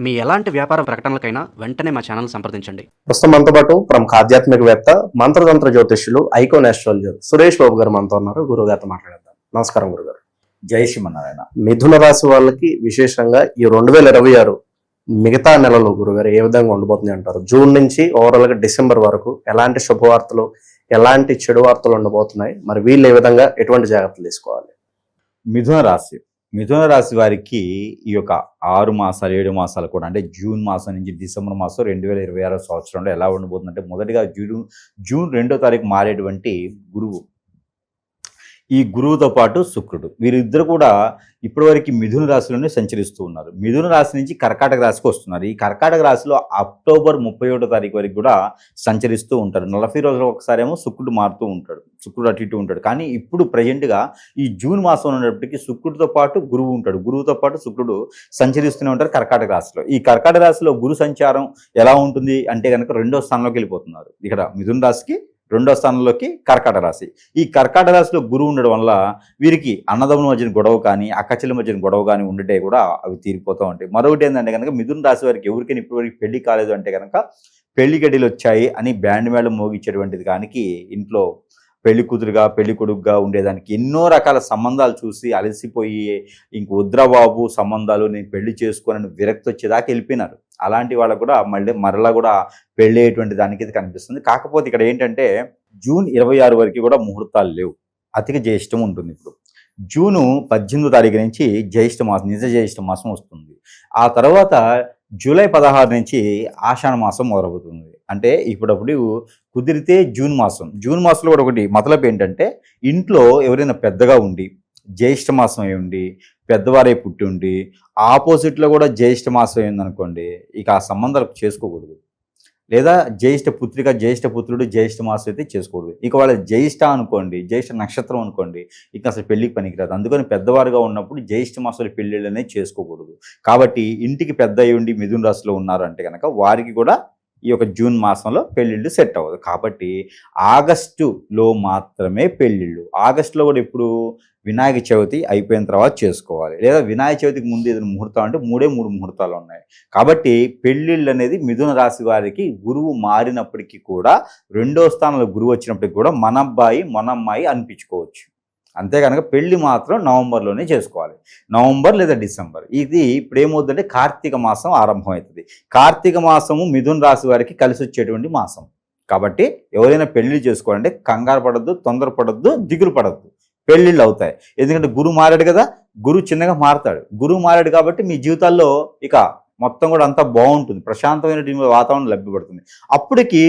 మీ ఎలాంటి వ్యాపార ప్రకటనలకైనా వెంటనే మా ఛానల్ సంప్రదించండి. ప్రస్తుతం మనతో పాటు ప్రముఖ ఆధ్యాత్మికవేత్త మంత్రతంత్ర జ్యోతిష్యులు ఐకాన్ ఆస్ట్రాలజర్ సురేష్ బాబు గారు మనతో ఉన్నారు. గురువు గారితో మాట్లాడేద్దాం. నమస్కారం గురుగారు. జై శ్రీమన్నారాయణ. మిథున రాశి వాళ్ళకి విశేషంగా ఈ 2026 మిగతా నెలలో గురుగారు ఏ విధంగా ఉండబోతుంది అంటారు? జూన్ నుంచి ఓవరాల్ గా డిసెంబర్ వరకు ఎలాంటి శుభవార్తలు, ఎలాంటి చెడు వార్తలు ఉండబోతున్నాయి? మరి వీళ్ళు ఏ విధంగా ఎటువంటి జాగ్రత్తలు తీసుకోవాలి? మిథున రాశి వారికి ఈ యొక్క 6 మాసాలు 7 మాసాలు కూడా, అంటే జూన్ మాసం నుంచి డిసెంబర్ మాసం 2026 సంవత్సరంలో ఎలా ఉండబోతుందంటే, మొదటిగా జూన్ 2వ తారీఖు మారేటువంటి గురువు, ఈ గురువుతో పాటు శుక్రుడు, వీరిద్దరు కూడా ఇప్పటివరకు మిథున రాశిలోనే సంచరిస్తూ ఉన్నారు. మిథున రాశి నుంచి కర్కాటక రాశికి వస్తున్నారు. ఈ కర్కాటక రాశిలో అక్టోబర్ 31వ తారీఖు వరకు కూడా సంచరిస్తూ ఉంటారు. 40 రోజులకు ఒకసారి ఏమో శుక్రుడు మారుతూ ఉంటాడు, శుక్రుడు అటు ఇటు ఉంటాడు. కానీ ఇప్పుడు ప్రజెంట్గా ఈ జూన్ మాసం ఉన్నప్పటికీ శుక్రుడితో పాటు గురువు ఉంటాడు, గురువుతో పాటు శుక్రుడు సంచరిస్తూనే ఉంటారు కర్కాటక రాశిలో. ఈ కర్కాటక రాశిలో గురు సంచారం ఎలా ఉంటుంది అంటే కనుక 2వ స్థానంలోకి వెళ్ళిపోతున్నారు. ఇక్కడ మిథున రాశికి 2వ స్థానంలోకి కర్కాటక రాశి. ఈ కర్కాటక రాశిలో గురువు ఉండడం వల్ల వీరికి అన్నదమ్ముల మధ్యన గొడవ కానీ, అక్కచెల్లి మధ్యన గొడవ కానీ ఉండే కూడా అవి తీరిపోతూ ఉంటాయి. మరొకటి ఏంటంటే కనుక మిథున రాశి వారికి ఎవరికైనా ఇప్పటివరకు పెళ్లి కాలేదు అంటే కనుక పెళ్లి గడియలు వచ్చాయి అని బ్యాండ్ మేళం మోగించేటువంటిది దానికి ఇంట్లో పెళ్లి కూతురుగా పెళ్లి కొడుకుగా ఉండేదానికి ఎన్నో రకాల సంబంధాలు చూసి అలసిపోయి ఇంక వద్రబాబు సంబంధాలు, నేను పెళ్లి చేసుకోనని విరక్తి వచ్చేదాకా వెళ్ళిపోయినారు. అలాంటి వాళ్ళకు కూడా మరలా కూడా పెళ్లి అయ్యేటువంటి దానికి కనిపిస్తుంది. కాకపోతే ఇక్కడ ఏంటంటే జూన్ 26 వరకు కూడా ముహూర్తాలు లేవు. అధిక జ్యేష్ఠం ఉంటుంది. ఇప్పుడు జూను 18వ తారీఖు నుంచి జ్యేష్ఠ మాసం, నిజ జ్యేష్ఠ మాసం వస్తుంది. ఆ తర్వాత జూలై 16 నుంచి ఆషాఢ మాసం మొదలవుతుంది. అంటే ఇప్పుడప్పుడు కుదిరితే జూన్ మాసంలో కూడా ఒకటి మతలబు ఏంటంటే, ఇంట్లో ఎవరైనా పెద్దగా ఉండి జ్యేష్ఠ మాసం అయి ఉండి పెద్దవారే పుట్టి ఉండి ఆపోజిట్లో కూడా జ్యేష్ఠ మాసం అయిందనుకోండి, ఇక ఆ సంబంధాలు చేసుకోకూడదు. లేదా జ్యేష్ఠ పుత్రిక, జ్యేష్ఠ పుత్రుడు జ్యేష్ఠ మాసం అయితే చేసుకోకూడదు. ఇక వాళ్ళ జ్యేష్ఠ అనుకోండి, జ్యేష్ఠ నక్షత్రం అనుకోండి, ఇక అసలు పెళ్లికి పనికిరాదు. అందుకని పెద్దవారుగా ఉన్నప్పుడు జ్యేష్ఠ మాసాలు పెళ్లిళ్ళు అనేది చేసుకోకూడదు. కాబట్టి ఇంటికి పెద్ద అయి ఉండి మిథున రాశిలో ఉన్నారు అంటే కనుక వారికి కూడా ఈ యొక్క జూన్ మాసంలో పెళ్ళిళ్ళు సెట్ అవ్వదు. కాబట్టి ఆగస్టులో మాత్రమే పెళ్ళిళ్ళు. ఆగస్టులో కూడా ఇప్పుడు వినాయక చవితి అయిపోయిన తర్వాత చేసుకోవాలి, లేదా వినాయక చవితికి ముందు ఏదైనా ముహూర్తం అంటే 3 ముహూర్తాలు ఉన్నాయి. కాబట్టి పెళ్ళిళ్ళు అనేది మిథున రాశి వారికి గురువు మారినప్పటికీ కూడా 2వ స్థానంలో గురువు వచ్చినప్పటికీ కూడా మన అబ్బాయి మన అమ్మాయి అనిపించుకోవచ్చు. అంతేకనుక పెళ్లి మాత్రం నవంబర్లోనే చేసుకోవాలి, నవంబర్ లేదా డిసెంబర్. ఇది ఇప్పుడు ఏమవుతుందంటే కార్తీక మాసం ఆరంభమవుతుంది. కార్తీక మాసము మిథున రాశి వారికి కలిసి వచ్చేటువంటి మాసం. కాబట్టి ఎవరైనా పెళ్లి చేసుకోవాలంటే కంగారు పడద్దు, తొందరపడద్దు, దిగులు పడద్దు, పెళ్ళిళ్ళు అవుతాయి. ఎందుకంటే గురువు మారాడు కదా, గురువు చిన్నగా మారతాడు. గురువు మారాడు కాబట్టి మీ జీవితాల్లో ఇక మొత్తం కూడా అంతా బాగుంటుంది, ప్రశాంతమైన వాతావరణం లభ్యపడుతుంది. అప్పటికి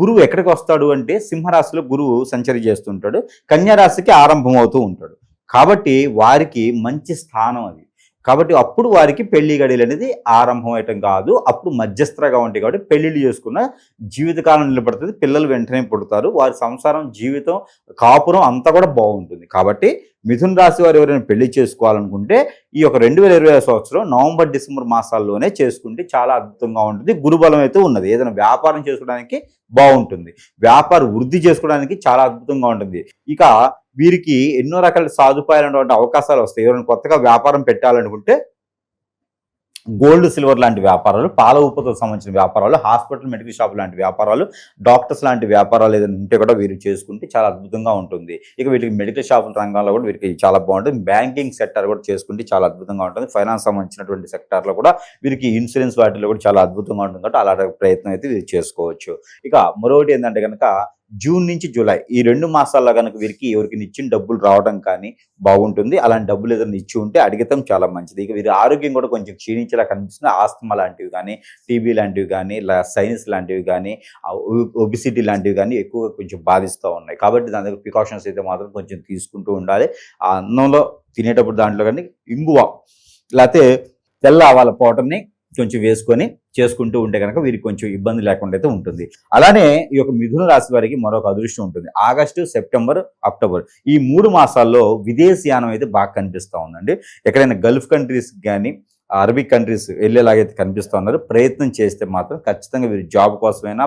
గురువు ఎక్కడికి వస్తాడు అంటే సింహరాశిలో గురువు సంచరి చేస్తుంటాడు, కన్యారాశికి ఆరంభం అవుతూ ఉంటాడు. కాబట్టి వారికి మంచి స్థానం అది. కాబట్టి అప్పుడు వారికి పెళ్లి గడియలు అనేది ఆరంభం అయ్యటం కాదు, అప్పుడు మధ్యస్థగా ఉంటాయి. కాబట్టి పెళ్లిళ్ళు చేసుకున్న జీవితకాలం నిలబడుతుంది, పిల్లలు వెంటనే పుడతారు, వారి సంసారం, జీవితం, కాపురం అంతా కూడా బాగుంటుంది. కాబట్టి మిథున రాశి వారు ఎవరైనా పెళ్లి చేసుకోవాలనుకుంటే ఈ యొక్క 2026 సంవత్సరం నవంబర్ డిసెంబర్ మాసాల్లోనే చేసుకుంటే చాలా అద్భుతంగా ఉంటుంది. గురుబలం అయితే ఉన్నది. ఏదైనా వ్యాపారం చేసుకోవడానికి బాగుంటుంది, వ్యాపార వృద్ధి చేసుకోవడానికి చాలా అద్భుతంగా ఉంటుంది. ఇక వీరికి ఎన్నో రకాల సదుపాయాలైనటువంటి అవకాశాలు వస్తాయి. ఎవరైనా కొత్తగా వ్యాపారం పెట్టాలనుకుంటే గోల్డ్ సిల్వర్ లాంటి వ్యాపారాలు, పాల ఉత్పత్తులకు సంబంధించిన వ్యాపారాలు, హాస్పిటల్ మెడికల్ షాప్ లాంటి వ్యాపారాలు, డాక్టర్స్ లాంటి వ్యాపారాలు ఏదైనా ఉంటే కూడా వీరు చేసుకుంటే చాలా అద్భుతంగా ఉంటుంది. ఇక వీటికి మెడికల్ షాపుల రంగంలో కూడా వీరికి చాలా బాగుంటుంది. బ్యాంకింగ్ సెక్టర్ కూడా చేసుకుంటే చాలా అద్భుతంగా ఉంటుంది. ఫైనాన్స్ సంబంధించినటువంటి సెక్టార్లో కూడా వీరికి ఇన్సూరెన్స్ వాటిలో కూడా చాలా అద్భుతంగా ఉంటుంది. కాబట్టి అలాంటి ప్రయత్నం అయితే వీరు చేసుకోవచ్చు. ఇక మరొకటి ఏంటంటే కనుక జూన్ నుంచి జూలై ఈ 2 మాసాల్లో కనుక వీరికి ఎవరికి ఇచ్చిన డబ్బులు రావడం కానీ బాగుంటుంది. అలాంటి డబ్బులు ఏదైనా ఇచ్చి ఉంటే అడిగటం చాలా మంచిది. ఇక వీరి ఆరోగ్యం కూడా కొంచెం క్షీణించేలా కనిపిస్తుంది. ఆస్తమా లాంటివి కానీ, టీబీ లాంటివి కానీ, సైనస్ లాంటివి కానీ, ఒబిసిటీ లాంటివి కానీ ఎక్కువగా కొంచెం బాధిస్తూ ఉన్నాయి. కాబట్టి దాని దగ్గర ప్రికాషన్స్ అయితే మాత్రం కొంచెం తీసుకుంటూ ఉండాలి. ఆ అన్నంలో తినేటప్పుడు దాంట్లో కానీ ఇంగువ లేకపోతే తెల్ల ఆవాల పౌడర్ని కొంచెం వేసుకొని చేసుకుంటూ ఉంటే కనుక వీరికి కొంచెం ఇబ్బంది లేకుండా అయితే ఉంటుంది. అలానే ఈ యొక్క మిథున రాశి వారికి మరొక అదృష్టం ఉంటుంది. ఆగస్టు, సెప్టెంబర్, అక్టోబర్ ఈ 3 మాసాల్లో విదేశీయానం అయితే బాగా కనిపిస్తూ ఉందండి. ఎక్కడైనా గల్ఫ్ కంట్రీస్ కానీ, అరబిక్ కంట్రీస్ వెళ్ళేలాగైతే కనిపిస్తూ ఉన్నారు. ప్రయత్నం చేస్తే మాత్రం ఖచ్చితంగా వీరు జాబ్ కోసమైనా,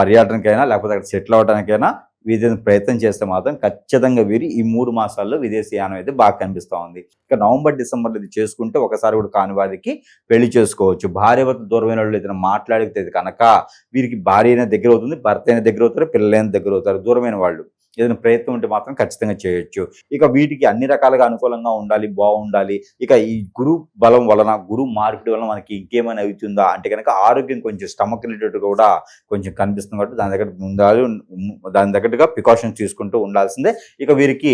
పర్యటనకైనా, లేకపోతే అక్కడ సెటిల్ అవ్వడానికైనా ఏదైనా ప్రయత్నం చేస్తే మాత్రం ఖచ్చితంగా వీరు ఈ 3 మాసాల్లో విదేశీయానం అయితే బాగా కనిపిస్తూ ఉంది. ఇక నవంబర్ డిసెంబర్లో ఇది చేసుకుంటే ఒకసారి కూడా కాని వారికి పెళ్లి చేసుకోవచ్చు. భార్య భర్త దూరమైన వాళ్ళు ఏదైనా మాట్లాడితే కనుక వీరికి భార్య అయినా దగ్గర అవుతుంది, భర్త అయినా దగ్గర అవుతారు, పిల్లలైనా దగ్గర అవుతారు. దూరమైన వాళ్ళు ఏదైనా ప్రయత్నం ఉంటే మాత్రం ఖచ్చితంగా చేయొచ్చు. ఇక వీటికి అన్ని రకాలుగా అనుకూలంగా ఉండాలి, బాగుండాలి. ఇక ఈ గురు బలం వలన, గురు మార్పిడి వలన మనకి ఇంకేమైనా అవుతుందా అంటే కనుక ఆరోగ్యం కొంచెం స్టమక్ రిలేటెడ్ కూడా కొంచెం కనిపిస్తుంది కాబట్టి దాని తగ్గట్టుగా ప్రికాషన్స్ తీసుకుంటూ ఉండాల్సిందే. ఇక వీరికి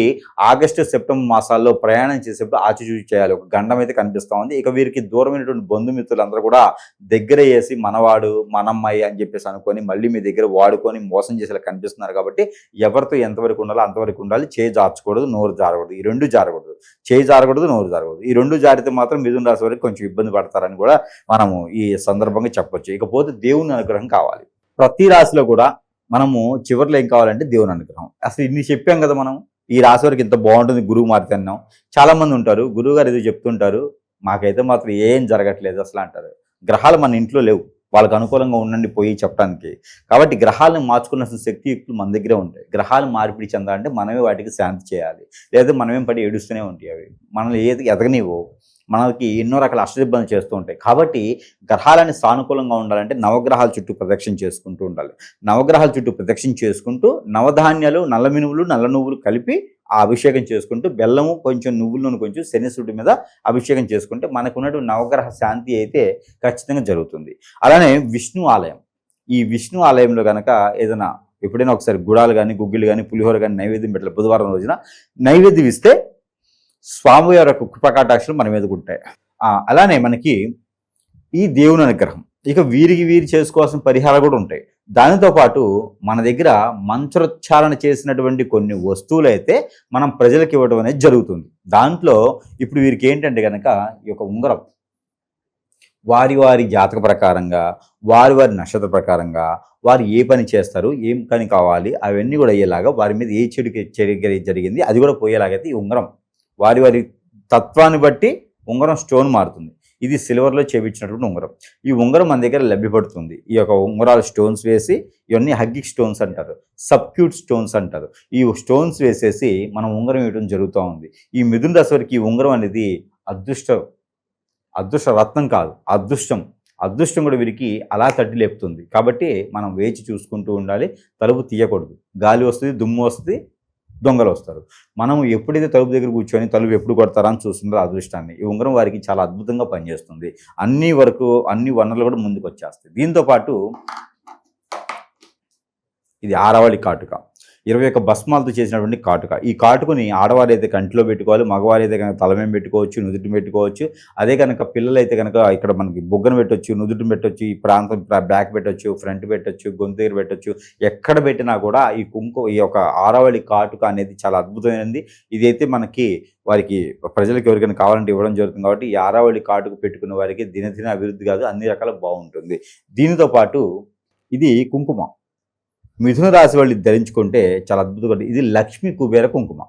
ఆగస్టు సెప్టెంబర్ మాసాల్లో ప్రయాణం చేసేప్పుడు ఆచిచూచి చేయాలి. ఒక గండం అయితే కనిపిస్తూ ఉంది. ఇక వీరికి దూరమైనటువంటి బంధుమిత్రులందరూ కూడా దగ్గర వేసి మనవాడు మనమ్మాయి అని చెప్పేసి అనుకొని మళ్ళీ మీ దగ్గర వాడుకొని మోసం చేసేలా కనిపిస్తున్నారు. కాబట్టి ఎవరితో ఎంతవరకు ఉండాలో అంతవరకు ఉండాలి. చేయి జార్చకూడదు, నోరు జారకూడదు. ఈ రెండు జారకూడదు. చేయి జారకూడదు, నోరు జారకూడదు. ఈ రెండు జారితే మాత్రం మిథున రాశి వారికి కొంచెం ఇబ్బంది పడతారని కూడా మనము ఈ సందర్భంగా చెప్పొచ్చు. ఇకపోతే దేవుని అనుగ్రహం కావాలి. ప్రతి రాశిలో కూడా మనము చివరిలో ఏం కావాలంటే దేవుని అనుగ్రహం. అసలు ఇన్ని చెప్పాం కదా మనం, ఈ రాశి వారికి ఇంత బాగుంటుంది గురువు మారితే అన్నాం. చాలా మంది ఉంటారు గురువు గారు ఏదో చెప్తుంటారు, మాకైతే మాత్రం ఏం జరగట్లేదు అసలు అంటారు. గ్రహాలు మన ఇంట్లో లేవు, వాళ్ళకు అనుకూలంగా ఉండండి పోయి చెప్పడానికి. కాబట్టి గ్రహాలను మార్చుకున్న శక్తియుక్తులు మన దగ్గరే ఉంటాయి. గ్రహాలు మార్పిడి చెందాలంటే మనమే వాటికి శాంతి చేయాలి, లేదా మనమేం పడి ఏడుస్తూనే ఉంటాయి. అవి మనల్ని ఏది ఎదగనివో, మనకి ఎన్నో రకాల అష్టదిబ్బందులు చేస్తూ ఉంటాయి. కాబట్టి గ్రహాలని సానుకూలంగా ఉండాలంటే నవగ్రహాల చుట్టూ ప్రదక్షిణ చేసుకుంటూ ఉండాలి. నవగ్రహాల చుట్టూ ప్రదక్షిణ చేసుకుంటూ నవధాన్యాలు, నల్ల మినుములు, నల్ల నువ్వులు కలిపి ఆ అభిషేకం చేసుకుంటూ బెల్లము కొంచెం నువ్వుల నూనె కొంచెం శనిసుడి మీద అభిషేకం చేసుకుంటే మనకు ఉన్నటువంటి నవగ్రహ శాంతి అయితే ఖచ్చితంగా జరుగుతుంది. అలానే విష్ణు ఆలయం, ఈ విష్ణు ఆలయంలో కనుక ఏదైనా ఎప్పుడైనా ఒకసారి గుడాలు కానీ, గుగ్గిళ్ళు కానీ, పులిహోర కానీ నైవేద్యం పెట్టాలి. బుధవారం రోజున నైవేద్యం ఇస్తే స్వామివారి యొక్క కృపకటాక్షలు మన మీదకు ఉంటాయి. అలానే మనకి ఈ దేవుని అనుగ్రహం, ఇక వీరు చేసుకోవాల్సిన పరిహారాలు కూడా ఉంటాయి. దానితో పాటు మన దగ్గర మంత్రోచ్చారణ చేసినటువంటి కొన్ని వస్తువులు అయితే మనం ప్రజలకు ఇవ్వడం అనేది జరుగుతుంది. దాంట్లో ఇప్పుడు వీరికి ఏంటంటే కనుక ఈ యొక్క ఉంగరం వారి జాతక ప్రకారంగా, వారి నక్షత్ర ప్రకారంగా వారు ఏ పని చేస్తారు, ఏం పని కావాలి అవన్నీ కూడా అయ్యేలాగా, వారి మీద ఏ చెడు జరిగింది అది కూడా పోయేలాగైతే ఈ ఉంగరం వారి తత్వాన్ని బట్టి ఉంగరం స్టోన్ మారుతుంది. ఇది సిల్వర్లో చేయించినటువంటి ఉంగరం. ఈ ఉంగరం మన దగ్గర లభ్యపడుతుంది. ఈ యొక్క ఉంగరాలు స్టోన్స్ వేసి, ఇవన్నీ హగ్గిక్ స్టోన్స్ అంటారు, సబ్క్యూట్ స్టోన్స్ అంటారు. ఈ స్టోన్స్ వేసేసి మనం ఉంగరం వేయడం జరుగుతూ ఉంది. ఈ మిథున రాశి వారికి ఈ ఉంగరం అనేది అదృష్ట రత్నం కాదు, అదృష్టం కూడా వీరికి అలా తట్టి లేపుతుంది. కాబట్టి మనం వేచి చూసుకుంటూ ఉండాలి. తలుపు తీయకూడదు. గాలి వస్తుంది, దుమ్ము వస్తుంది, దొంగలు వస్తారు. మనం ఎప్పుడైతే తలుపు దగ్గర కూర్చొని తలుపు ఎప్పుడు కొడతారా అని చూస్తుందో అదృష్టాన్ని, ఈ ఉంగరం వారికి చాలా అద్భుతంగా పనిచేస్తుంది. అన్ని వనరులు కూడా ముందుకు వచ్చేస్తాయి. దీంతోపాటు ఇది ఆరవళి కాటుక, 21 భస్మాలతో చేసినటువంటి కాటుక. ఈ కాటుకుని ఆడవారు అయితే కంటిలో పెట్టుకోవాలి, మగవారు అయితే కనుక తలమేం పెట్టుకోవచ్చు, నుదుటిని పెట్టుకోవచ్చు. అదే కనుక పిల్లలు అయితే కనుక ఇక్కడ మనకి బొగ్గను పెట్టొచ్చు, నుదుటిని పెట్టొచ్చు, ఈ ప్రాంతం బ్యాక్ పెట్టొచ్చు, ఫ్రంట్ పెట్టొచ్చు, గొంతు దగ్గర పెట్టొచ్చు. ఎక్కడ పెట్టినా కూడా ఈ యొక్క ఆరవళి కాటుక అనేది చాలా అద్భుతమైనది. ఇదైతే మనకి వారికి ప్రజలకు ఎవరికైనా కావాలంటే ఇవ్వడం జరుగుతుంది. కాబట్టి ఈ ఆరవళి కాటుకు పెట్టుకున్న వారికి దినదిన అభివృద్ధి కాదు, అన్ని రకాల బాగుంటుంది. దీనితో పాటు ఇది కుంకుమ మిథున రాశి వాళ్ళు ధరించుకుంటే చాలా అద్భుతంగా. ఇది లక్ష్మీ కుబేర కుంకుమ.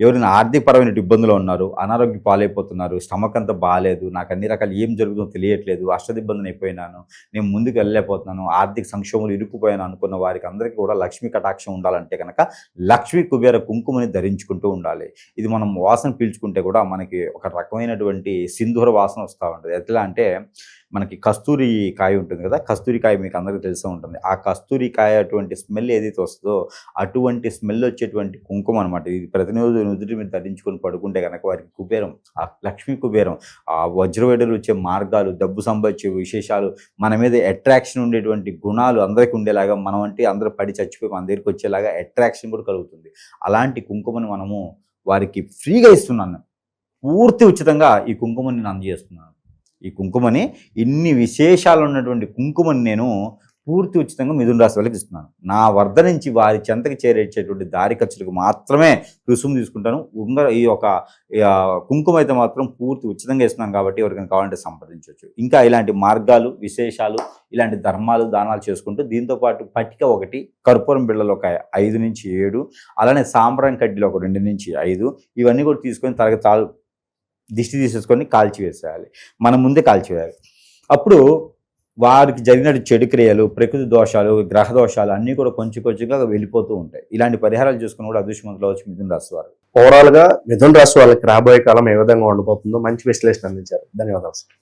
ఎవరైనా ఆర్థికపరమైన ఇబ్బందులు ఉన్నారు, అనారోగ్య పాలైపోతున్నారు, స్టమక్ అంతా బాగాలేదు, నాకు అన్ని రకాలు ఏం జరుగుతుందో తెలియట్లేదు, అష్టదిబ్బందులు అయిపోయినాను, నేను ముందుకు వెళ్ళలేకపోతున్నాను, ఆర్థిక సంక్షోభంలో ఇరుక్కుపోయాను అనుకున్న వారికి అందరికీ కూడా లక్ష్మీ కటాక్షం ఉండాలంటే కనుక లక్ష్మీ కుబేర కుంకుమని ధరించుకుంటూ ఉండాలి. ఇది మనం వాసన పీల్చుకుంటే కూడా మనకి ఒక రకమైనటువంటి సింధూర వాసన వస్తూ ఉంటుంది. ఎట్లా అంటే మనకి కస్తూరి కాయ ఉంటుంది కదా, కస్తూరి కాయ మీకు అందరికీ తెలిసే ఉంటుంది. ఆ కస్తూరి కాయ అటువంటి స్మెల్ ఏదైతే వస్తుందో అటువంటి స్మెల్ వచ్చేటువంటి కుంకుమ అనమాట. ఇది ప్రతిరోజు నుదుటి మీద ధరించుకొని పడుకుంటే కనుక వారికి కుబేరం, ఆ లక్ష్మీ కుబేరం, ఆ వజ్రవేడలు వచ్చే మార్గాలు, డబ్బు సంబంధించే విశేషాలు, మన మీద అట్రాక్షన్ ఉండేటువంటి గుణాలు అందరికీ ఉండేలాగా, మనం అంటే అందరూ పడి చచ్చిపోయి మన దగ్గరికి వచ్చేలాగా అట్రాక్షన్ కూడా కలుగుతుంది. అలాంటి కుంకుమని మనము వారికి ఫ్రీగా ఇస్తున్నాను, పూర్తి ఉచితంగా ఈ కుంకుమని నేను అందజేస్తున్నాను. ఈ కుంకుమని, ఇన్ని విశేషాలు ఉన్నటువంటి కుంకుమని నేను పూర్తి ఉచితంగా మిథున రాశి వాళ్ళకి ఇస్తున్నాను. నా వద్ద నుంచి వారి చెంతకి చేరేటటువంటి దారి ఖర్చులకు మాత్రమే రుసుము తీసుకుంటాను. ఈ యొక్క కుంకుమ అయితే మాత్రం పూర్తి ఉచితంగా ఇస్తున్నాను. కాబట్టి ఎవరికైనా కావాలంటే సంప్రదించవచ్చు. ఇంకా ఇలాంటి మార్గాలు, విశేషాలు, ఇలాంటి ధర్మాలు, దానాలు చేసుకుంటూ దీంతోపాటు పట్టిక 1, కర్పూరం బిళ్ళలు ఒక 5 నుంచి 7, అలానే సాంబ్రాణి కడ్డీలు ఒక 2 నుంచి 5, ఇవన్నీ కూడా తీసుకొని దిష్టి తీసేసుకొని కాల్చివేసేయాలి. మనం ముందే కాల్చివేయాలి. అప్పుడు వారికి జరిగిన చెడు క్రియలు, ప్రకృతి దోషాలు, గ్రహ దోషాలు అన్నీ కూడా కొంచెం కొంచెంగా వెళ్ళిపోతూ ఉంటాయి. ఇలాంటి పరిహారాలు చేసుకుని కూడా అదృష్టవంతులు వచ్చి మిథున రాశి వారు. ఓవరాల్ గా మిథున రాశి వాళ్ళకి రాబోయే కాలం ఏ విధంగా ఉండబోతుందో మంచి విశ్లేషణ అందించారు. ధన్యవాదాలు సార్.